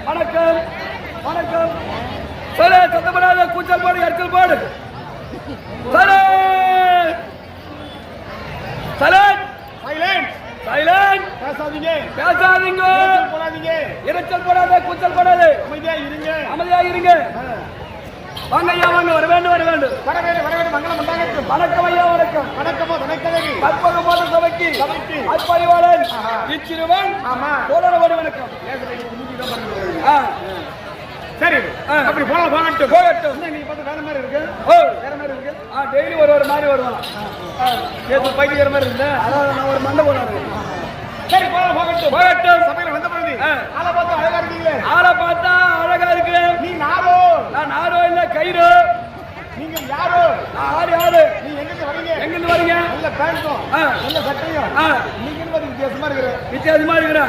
வணக்கம் வணக்கம். சரி, சத்தப்படாத, கூச்சல் பாடு, எரிச்சல் பாடு. சரி சைலண்ட் சைலண்ட் சைலண்ட். பேசாதீங்க பேசாதீங்க, போடாதீங்க, இரைச்சல் போடாத, கூச்சல் போடாத, அமைதியா இருங்க, அமைதியா இருங்க. வாங்க ஐயா, வாங்க, வர வேண்டும், வர வேண்டும், வர வேண்டும், வர வேண்டும். மங்களம் உண்டாகட்டும். வணக்கம் ஐயா, வணக்கம். வணக்கமோ வணக்கதேவி. கற்பகமான சபைக்கு சபைக்கு அற்பறிவாளன் இச்சிறுவன். ஆமா, போராட வணக்கம். சரி, அப்படி போலாம், போகட்டும் போகட்டும். நீங்க பார்த்து வேற மாதிரி இருக்கு. ஓ, வேற மாதிரி இருக்கு. டெய்லி ஒரு மாதிரி வருவாங்க. ஏதோ பைத்தியக்கார மாதிரி இருந்தா அதான் நான் ஒரு மண்டை போறாரு. சரி, போலாம், போகட்டும் போகட்டும். சபையில வந்த பொழுது ஆளை பார்த்தா அழகா இருக்கீங்களே. ஆளை பார்த்தா அழகா இருக்கு. நீ நாரோ? நான் நாரோ இல்ல, கயிறு. நீங்க யாரோ? நான் ஆறு. யாரு? நீ எங்கிருந்து வரீங்க? எங்கிருந்து வரீங்க? நல்ல பேண்ட்டும் நல்ல சட்டையும். நீங்க என்ன வித்தியாசமா இருக்கிற? வித்தியாசமா இருக்கிற.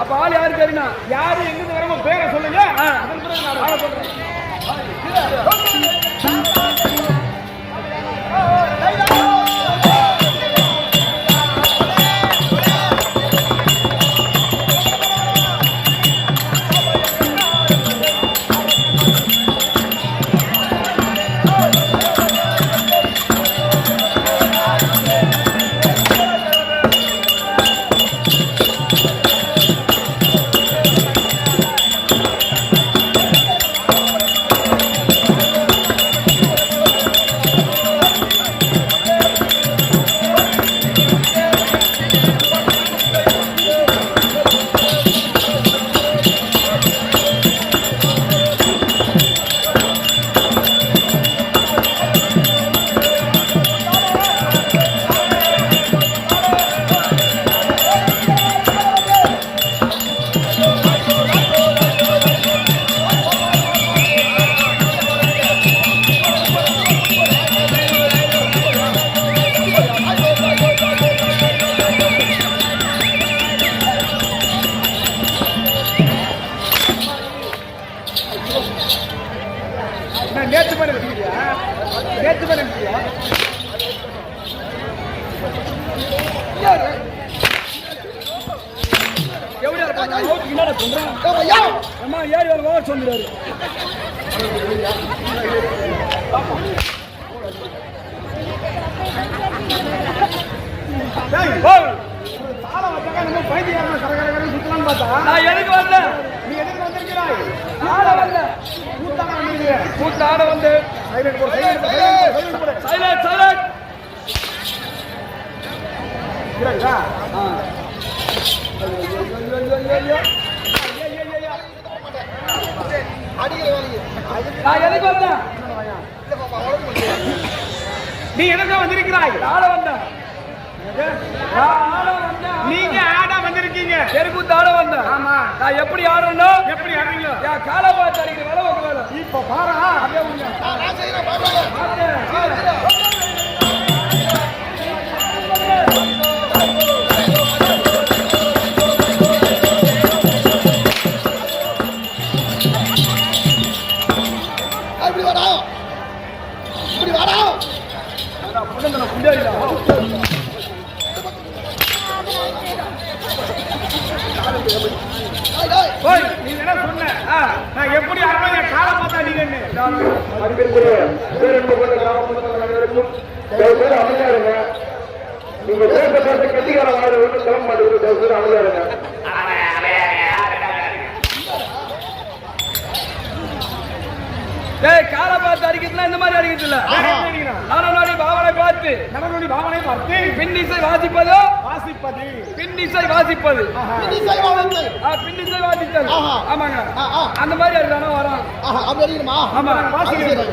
அப்ப ஆள் யாரு தெரியுமா? யாரு எங்கிருந்து வரமோ பேரை சொல்லுங்க. அதன் பிறகு நான் ஆளை சொல்றேன். நேற்று பண்ண நேற்று பண்ண அம்மா ஏறி ஒரு வாரம் சொல்லுறாரு. நான் எதுக்கு வந்தேன்? நீ எதுக்கு வந்திருக்கிறாய்? ஆட வந்த கூத்தாட வந்து சைலண்ட் சைலண்ட். நான் எதுக்கு வந்தேன்? நீ எதுக்கு வந்திருக்கிறாய்? ஆட வந்தேன். நீங்க ஆட வந்திருக்கீங்க. தெருக்கூத்து ஆட வந்தேன். ஆமா, நான் எப்படி ஆடணும்? எப்படி ஆடுறீங்க? என் காலை பார்த்து அடிக்கிற வேலை உங்க வேலை. இப்ப பாரு, அப்படியே இப்படி வாடா, இப்படி வாடா. நீ என்ன சொன்ன? நான் எப்படி ஆடுறேன்? என் காலை பார்த்தா நீங்க நீங்க பேச பேச கட்டிக்கார வாழ ஒன்றும் கிளம்ப மாட்டேங்குது. அமைதியா இருங்க. காலை பார்த்து அடிக்கிறதுல இந்த மாதிரி அடிக்கிறது இல்ல. நடனோடி பாவனை பார்த்து, நடனோடி பாவனை பார்த்து பின்னிசை வாசிப்பது, வாசிப்பது பின்னிசை வாசிப்பது, பின்னிசை வாசித்தல். ஆமாங்க, அந்த மாதிரி அதுதானே வரும். ஆமா, வாசிக்கிறது.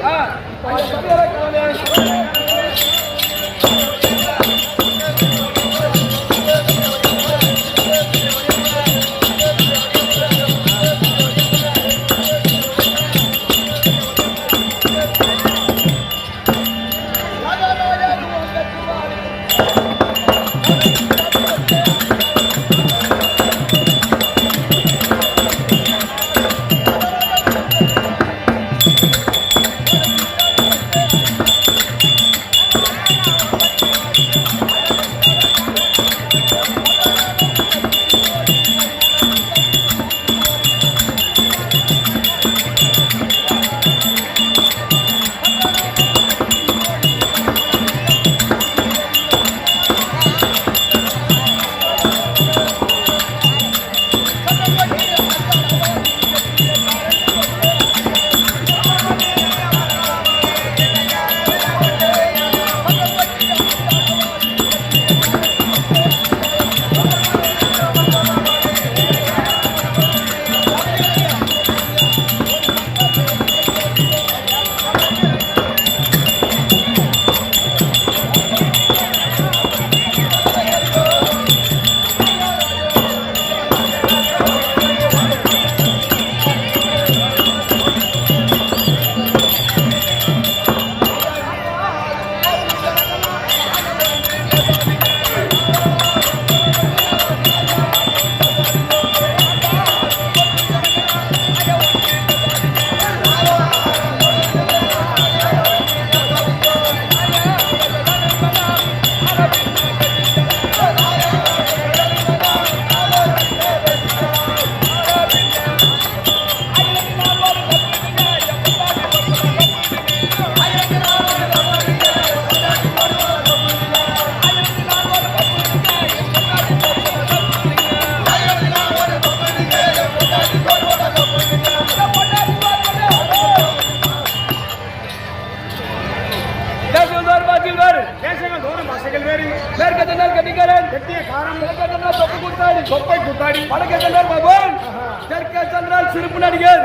என்றால் சிறப்பு நடிகர்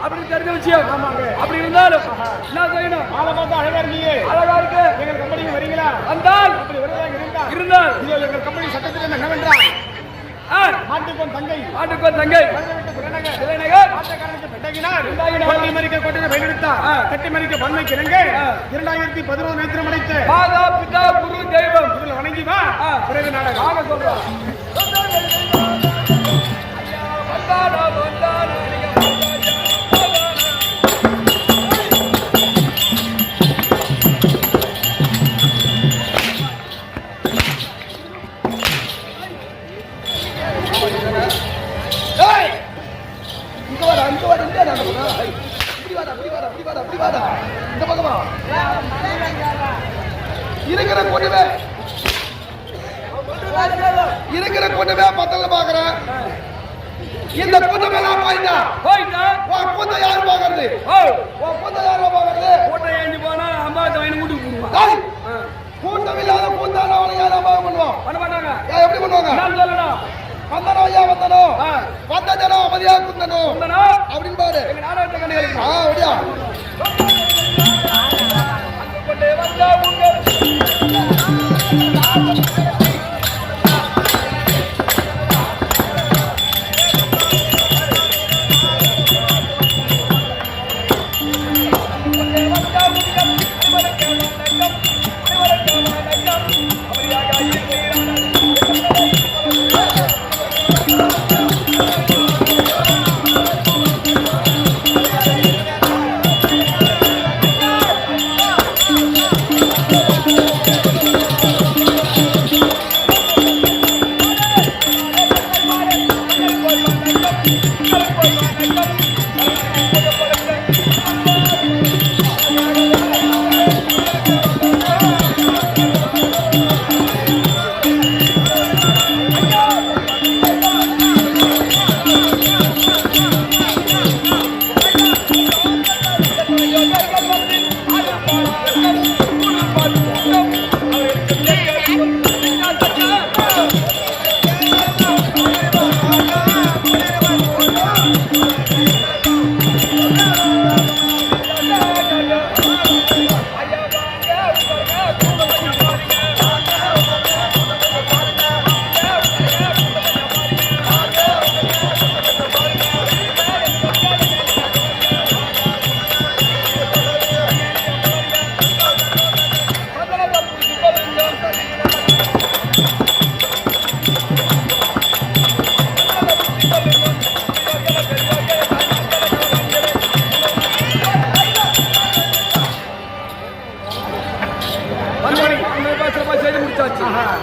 அப்படின்னு தெரிஞ்ச விஷயம். அப்படி இருந்தாலும் என்ன செய்யணும்? ஆளை பார்த்தா அழகா இருக்கீங்க, அழகா இருக்கு, எங்கள் கம்பெனிக்கு வரீங்களா? வந்தால் இருந்தால் எங்கள் கம்பெனி சட்டத்தில் என்னவென்றால் மாட்டுக்கோன் தங்கை, மாட்டுக்கோன் தங்கை, கொட்டி மறிக்க கொட்டை பயன்படுத்தார், கட்டி மறிக்க பன்மைக்கு இணங்க 2011 நேத்திரம் அடைத்த மாதா பிதா குரு தெய்வம் வணங்கி வா பிறகு நாடகம் சொல்றோம். இருக்கிற கூட்டமே பத்தல பாக்குறேன். இந்த கூட்டம் எல்லாம் போயிட்டா கூட்டம் யாரு பாக்குறது? கூட்டம் யாரு பாக்குறது? கூட்டம் ஏஞ்சி போனா அம்பாத்த வயனு கூட்டி போடுவான். கூட்டம் இல்லாத கூட்டம் அவனை யாரும் அம்மா பண்ணுவோம் பண்ண மாட்டாங்க. எப்படி பண்ணுவாங்க? வந்தனோ ஐயா வந்தனோ வந்தனோ அமைதியா குந்தனோ அப்படின்னு பாரு. எங்க நாடகத்தை கண்டுகளிக்கணும். அப்படியா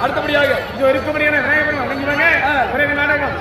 அடுத்தபடியாக இது இருக்கும்படியான விநாயகர் வணங்குவாங்க. பிறகு நாடகம்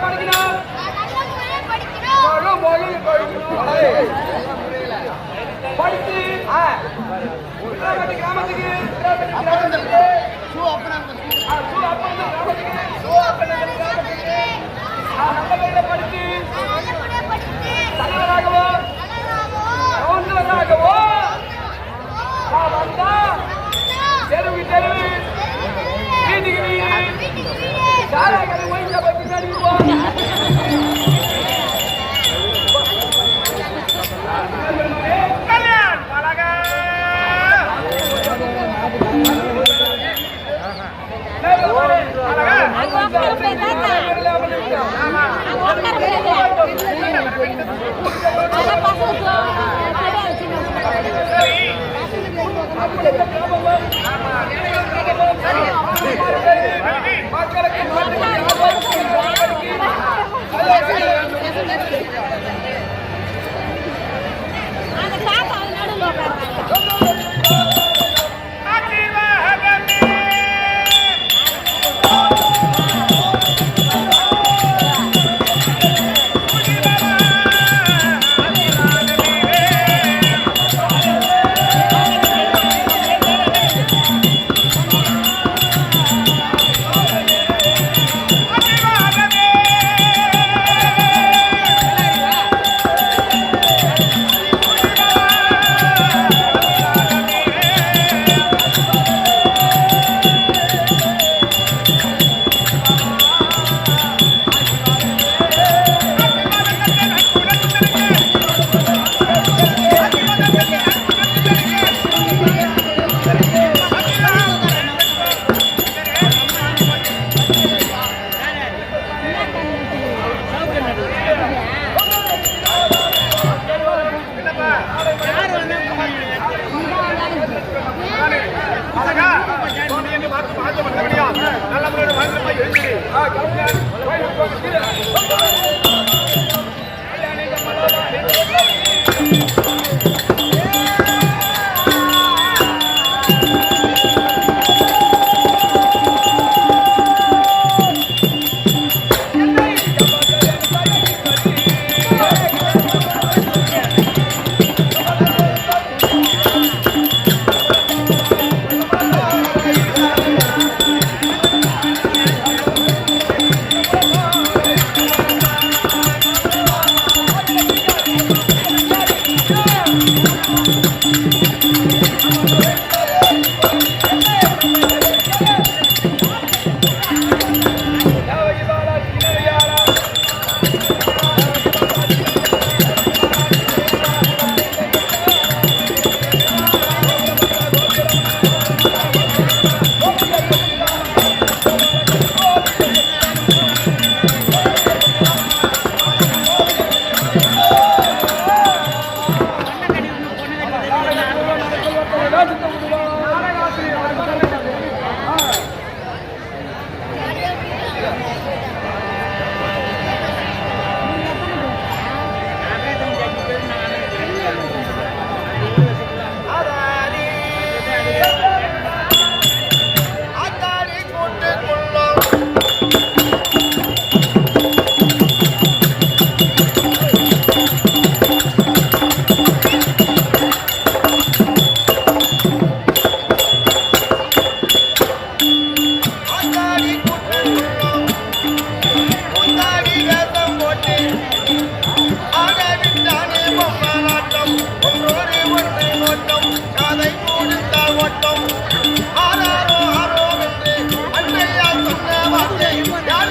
படிக்கணும் படிச்சு கிராமத்துக்கு படிச்சு தலைவராகவோ கவுன்சிலராகவோ வந்தா தெருவு தெருவு வீட்டுக்கு வீடு சாராக்களை ஒழிஞ்ச பற்றி நடிப்போம். யார்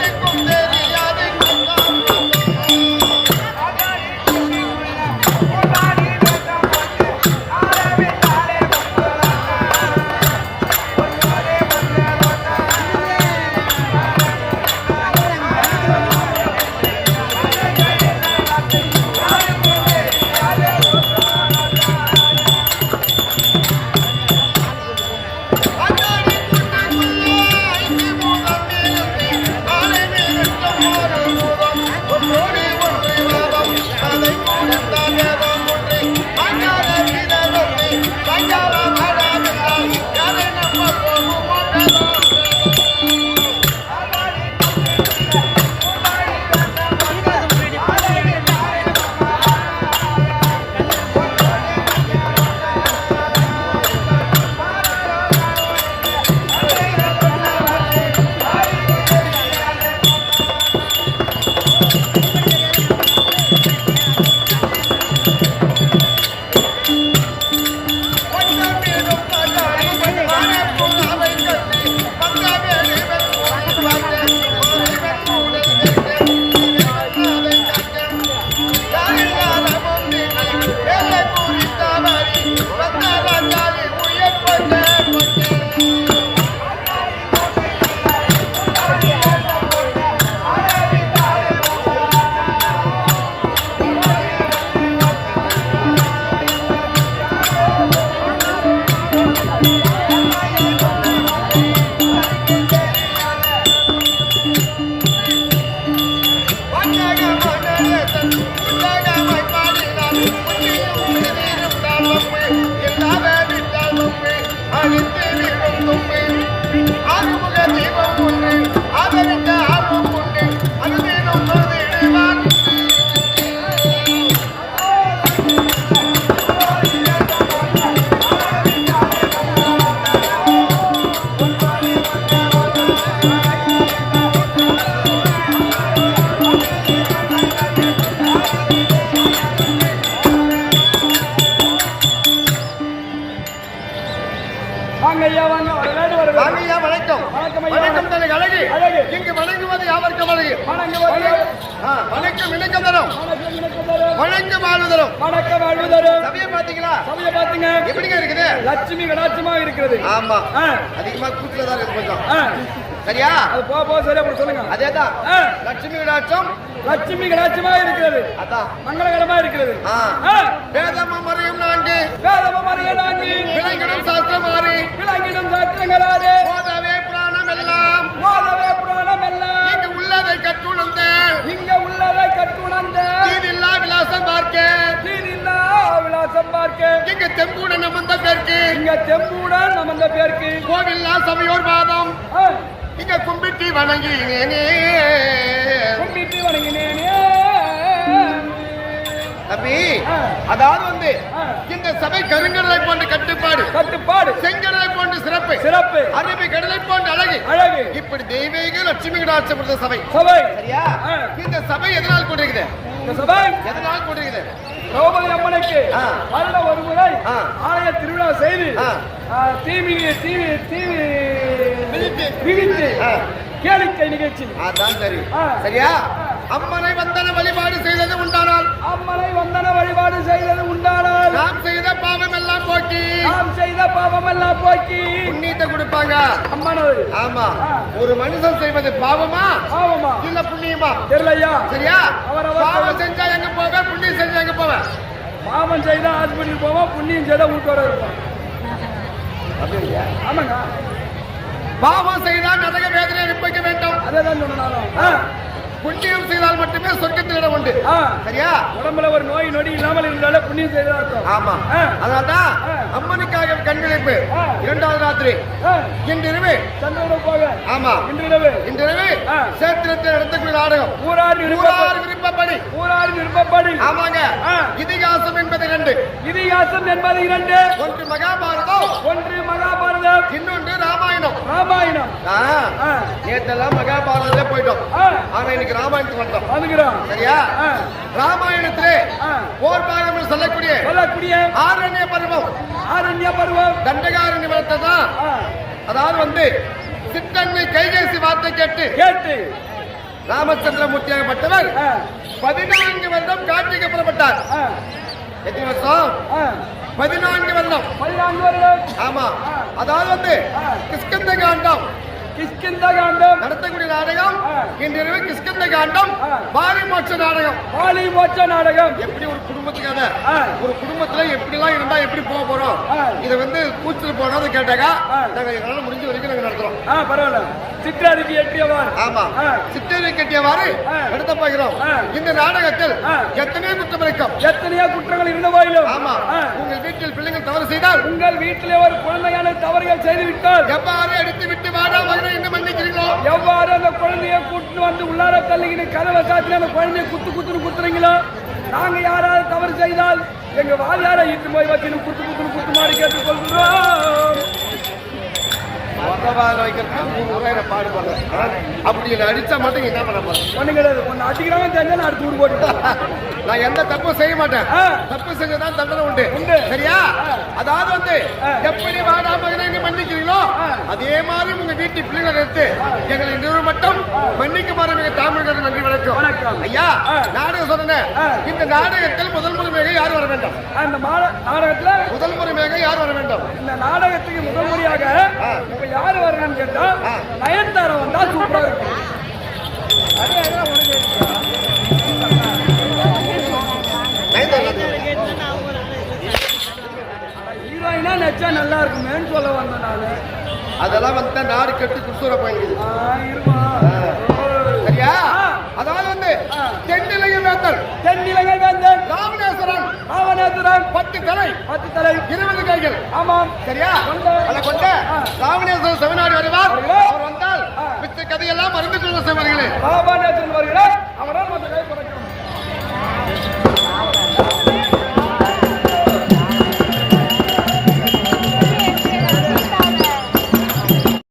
தீபம் உண்டு ஆதரிக்க ஆர்வம் உண்டு அனுதீனம் பொழுது இணைவான் வாங்கய்யா வணக்கம் வணக்கம் தலை அழகு இங்கு வணங்குவது யாவருக்கும் அழகு வணக்கம் இணக்கம் தரும் வணக்கம் வாழ்வுதரும் சபையை பாத்தீங்களா சபையை பாத்தீங்க எப்படிங்க இருக்குது லட்சுமி கடாட்சமா இருக்கிறது ஆமா அதிகமா கூட்டுலதான் இருக்குது கொஞ்சம் சரியா அது போ சரியா அப்படி சொல்லுங்க அதேதான் லட்சுமி கடாட்சம் லட்சுமி கடாட்சமா இருக்கிறது அதான் மங்களகரமா இருக்கிறது வேதமும் மறையும் நான்கு வேதமும் மறையும் நான்கு விளங்கிடும் சாஸ்திரம் மாறி விளங்கிடும் சாஸ்திரங்களாலே போதவே புராணம் எல்லாம் இங்கு உள்ளதை கற்றுணர்ந்த தீதில்லா விலாசம் பார்க்க இங்கு தெம்புடன் அமர்ந்த பேருக்கு கோவில்லா சபையோர் பாதம் இங்க கும்பிட்டு வணங்கினேனே தம்பி அதாவது வந்து இந்த சபை கருங்கடலை போன்ற கட்டுப்பாடு செங்கடலை போன்ற சிறப்பு அருமை கடலை போன்ற அழகு இப்படி தெய்வீக லட்சுமி கடாட்சப்படுத்த சபை சரியா இந்த சபை எதனால் கொண்டிருக்குது எதனால் கொண்டிருக்குது திரௌபதி அம்மனுக்கு வருட ஒரு முறை ஆலய திருவிழா செய்து விழித்து கேளிக்கை நிகழ்ச்சி அதான் சரி சரியா அம்மனை வந்தன வழிபாடு செய்தது உண்டானால் நாம் செய்த பாவம் எல்லாம் போக்கி புண்ணியத்தை கொடுப்பாங்க அம்மனது ஆமா ஒரு மனுஷன் செய்வது பாவமா இல்ல புண்ணியமா தெரியலையா சரியா பாவம் செஞ்சா எங்க போவ புண்ணியம் செஞ்சா எங்க போவ பாவம் செய்தா ஹாஸ்பிட்டல் போவோம் புண்ணியம் செய்தா வீட்டோட இருப்போம் ஆமாங்க பாவம் செய்தால் நரக வேதனை அனுபவிக்க வேண்டும் அதேதான் சொன்னாலும் புண்ணியம் செய்தால் மட்டுமே சொர்க்கத்தில் இடம் உண்டு சரியா உடம்புல ஒரு நோய் நொடி இல்லாமல் இருந்தாலே புண்ணியம் செய்தால் ஆமா அதனால்தான் அம்மனுக்காக கண்விழிப்பு இரண்டாவது ராத்திரி இன்றிரவு போக ஆமா இன்றிரவு சேத்திரத்தில் நடத்தக்கூடிய நாடகம் ஊரார் விருப்பப்படி ஆமாங்க இதிகாசம் என்பது இரண்டு ஒன்று மகாபாரதம் இன்னொன்று ராமாயணம் நேற்றெல்லாம் மகாபாரதத்துல போயிட்டோம் ஆனா இன்னைக்கு ராமாயணத்துக்கு வந்தோம் சரியா ராமாயணத்திலே போர் பாகம் சொல்லக்கூடிய ஆரண்ய பருவம் தண்டகாரண்ய பருவத்தை தான் அதாவது வந்து சித்தன்மை கைகேசி வார்த்தை கேட்டு ராமச்சந்திரமூர்த்தியாகப்பட்டவர் 14 வருடம் காட்டுக்கு புறப்பட்டார் எத்தனை வருஷம் 14 வருடம் ஆமா அதாவது வந்து கிஷ்கிந்த காண்டம் நடத்தக்கூடிய நாடகம் இன்றிரவு கிஷ்கிந்த காண்டம் வாலி மோட்ச நாடகம் எப்படி ஒரு குடும்பத்துக்கான ஒரு குடும்பத்துல எப்படி எல்லாம் இருந்தா எப்படி போக போறோம் இதை வந்து கூச்சல் போனது கேட்டாங்க நாங்க எங்களால முடிஞ்ச வரைக்கும் நாங்க நடத்துறோம் பரவாயில்ல சித்திரருக்கு எட்டியவாறு ஆமா சித்திரருக்கு எட்டியவாறு நடத்த போகிறோம் இந்த நாடகத்தில் எத்தனையோ குற்றங்கள் இருந்த போயிலும் ஆமா உங்கள் வீட்டில் பிள்ளைகள் தவறு செய்தால் உங்கள் வீட்டிலே ஒரு குழந்தையான தவறுகள் செய்து விட்டால் எவ்வாறு அடித்து விட்டு வாடா என்ன மன்னிக்கிறீங்களோ எவ்வாறு அந்த குழந்தைய கூட்டு வந்து உள்ளார தள்ளிக்கிட்டு கதவை சாத்தி அந்த குழந்தைய குத்துறீங்களோ நாங்க யாராவது தவறு செய்தால் எங்க வாரியார இட்டு போய் வச்சு குத்து மாதிரி கேட்டுக்கொள்கிறோம் அப்படி அடிச்சா மட்டும் என்ன பண்ண ஒண்ணு கிடையாது ஒன்னு அடிக்கிறாங்க தெரிஞ்சா அடுத்து ஊர் போட்டு நான் எந்த தப்பும் செய்ய மாட்டேன் தப்பு செஞ்சதான் தண்டனை உண்டு சரியா அதாவது வந்து எப்படி வாடா மகனை மன்னிக்கிறீங்களோ அதே மாதிரி உங்க வீட்டு பிள்ளைகளை எடுத்து எங்களை இன்று மட்டும் மன்னிக்க மாற தமிழர்கள் நன்றி வணக்கம் ஐயா நாடகம் சொன்னேன் இந்த நாடகத்தில் முதல் முறையாக யார் வர வேண்டும் அந்த நாடகத்துல முதல் முறையாக யார் வர வேண்டும் இந்த நாடகத்துக்கு முதல் முறையாக யாரு வரணும்னு கேட்டா நயன்தாரா வந்தா சூப்பரா இருக்கும் ஹீரோயினா நச்சா நல்லா இருக்குமேன்னு சொல்ல வந்தேன் நானு அதெல்லாம் வந்து நாடு கட்டி குடுத்துற போயிருக்குது சரியா அதாவது வந்து தென்னிலங்கை வேந்தன் ராமநேஸ்வரன் 10 தலை 20 கைகள் ஆமாம் சரியா அதை கொண்ட ராமநேஸ்வரன் செவனாடி வருவார் அவர் வந்தால் சந்தோஷம் வருகிறேன் பாபா நேற்று வருகிறேன்